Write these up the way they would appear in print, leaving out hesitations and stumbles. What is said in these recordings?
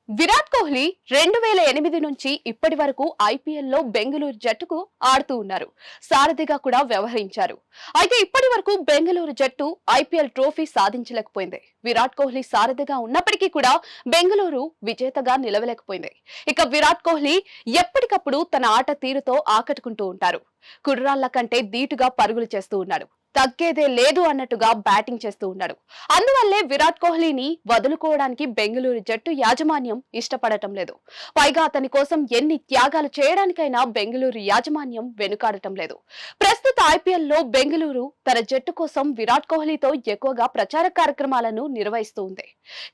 విరాట్ కోహ్లీ 2008 నుంచి ఇప్పటి వరకు ఐపీఎల్లో బెంగళూరు జట్టుకు ఆడుతూ ఉన్నారు. సారథిగా కూడా వ్యవహరించారు. అయితే ఇప్పటి వరకు బెంగళూరు జట్టు ఐపీఎల్ ట్రోఫీ సాధించలేకపోయింది. విరాట్ కోహ్లీ సారథిగా ఉన్నప్పటికీ కూడా బెంగళూరు విజేతగా నిలవలేకపోయింది. ఇక విరాట్ కోహ్లీ ఎప్పటికప్పుడు తన ఆట తీరుతో ఆకట్టుకుంటూ ఉంటారు. కుర్రాళ్ల కంటే ధీటుగా పరుగులు చేస్తూ ఉన్నాడు. తగ్గేదే లేదు అన్నట్టుగా బ్యాటింగ్ చేస్తూ ఉన్నాడు. అందువల్లే విరాట్ కోహ్లీని వదులుకోవడానికి బెంగళూరు జట్టు యాజమాన్యం ఇష్టపడటం లేదు. పైగా అతని కోసం ఎన్ని త్యాగాలు చేయడానికైనా బెంగళూరు యాజమాన్యం వెనుకాడటం లేదు. ప్రస్తుత ఐపీఎల్లో బెంగళూరు తన జట్టు కోసం విరాట్ కోహ్లీతో ఎక్కువగా ప్రచార కార్యక్రమాలను నిర్వహిస్తూ ఉంది.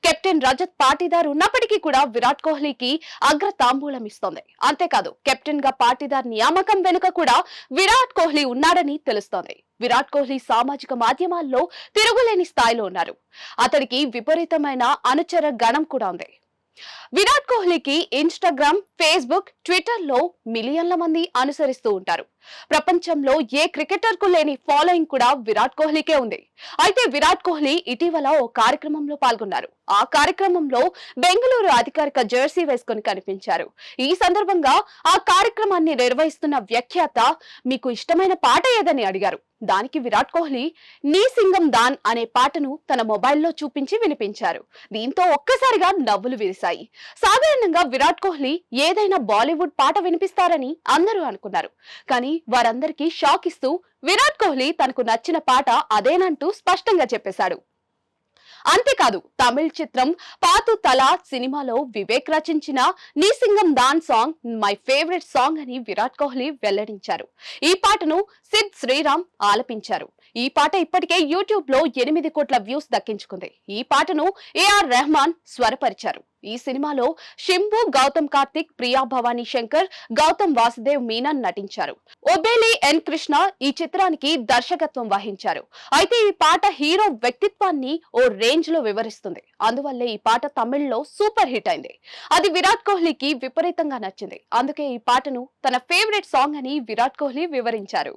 కెప్టెన్ రజత్ పాటీదార్ ఉన్నప్పటికీ కూడా విరాట్ కోహ్లీకి అగ్ర తాంబూలం ఇస్తోంది. అంతేకాదు కెప్టెన్ గా పాటీదార్ నియామకం వెనుక కూడా విరాట్ కోహ్లీ ఉన్నాడని తెలుస్తోంది. విరాట్ కోహ్లీ సామాజిక మాధ్యమాల్లో తిరుగులేని స్థాయిలో ఉన్నారు. అతడికి విపరీతమైన అనుచర గణం కూడా ఉంది. విరాట్ కోహ్లీకి ఇన్స్టాగ్రామ్, ఫేస్బుక్, ట్విట్టర్ లో మిలియన్ల మంది అనుసరిస్తూ ఉంటారు. ప్రపంచంలో ఏ క్రికెటర్ కు లేని ఫాలోయింగ్ కూడా విరాట్ కోహ్లీకే ఉంది. అయితే విరాట్ కోహ్లీ ఇటీవల ఓ కార్యక్రమంలో పాల్గొన్నారు. ఆ కార్యక్రమంలో బెంగళూరు అధికారిక జెర్సీ వేసుకుని కనిపించారు. ఈ సందర్భంగా ఆ కార్యక్రమాన్ని నిర్వహిస్తున్న వ్యాఖ్యాత మీకు ఇష్టమైన పాట ఏదని అడిగారు. దానికి విరాట్ కోహ్లీ నీ సింగం దాన్ అనే పాటను తన మొబైల్లో చూపించి వినిపించారు. దీంతో ఒక్కసారిగా నవ్వులు విరిశాయి. సాధారణంగా విరాట్ కోహ్లీ ఏదైనా బాలీవుడ్ పాట వినిపిస్తారని అందరూ అనుకున్నారు. కానీ వారందరికీ షాక్ ఇస్తూ విరాట్ కోహ్లీ తనకు నచ్చిన పాట అదేనంటూ స్పష్టంగా చెప్పేశాడు. అంతేకాదు తమిళ చిత్రం పాతు తల సినిమాలో వివేక్ రచించిన నీ సింగం దాన్ సాంగ్ మై ఫేవరెట్ సాంగ్ అని విరాట్ కోహ్లీ వెల్లడించారు. ఈ పాటను సిద్ శ్రీరామ్ ఆలపించారు. ఈ పాట ఇప్పటికే యూట్యూబ్ లో 8 కోట్ల వ్యూస్ దక్కించుకుంది. ఈ పాటను ఏఆర్ రెహమాన్ స్వరపరిచారు. ఈ సినిమాలో శింబు, గౌతమ్ కార్తిక్, ప్రియా భవానీ శంకర్, గౌతమ్ వాసుదేవ్ మీనన్ నటించారు. ఒబేలి ఎన్ కృష్ణ ఈ చిత్రానికి దర్శకత్వం వహించారు. అయితే ఈ పాట హీరో వ్యక్తిత్వాన్ని ఓ రేంజ్ లో వివరిస్తుంది. అందువల్లే ఈ పాట తమిళ్లో సూపర్ హిట్ అయింది. అది విరాట్ కోహ్లీకి విపరీతంగా నచ్చింది. అందుకే ఈ పాటను తన ఫేవరెట్ సాంగ్ అని విరాట్ కోహ్లీ వివరించారు.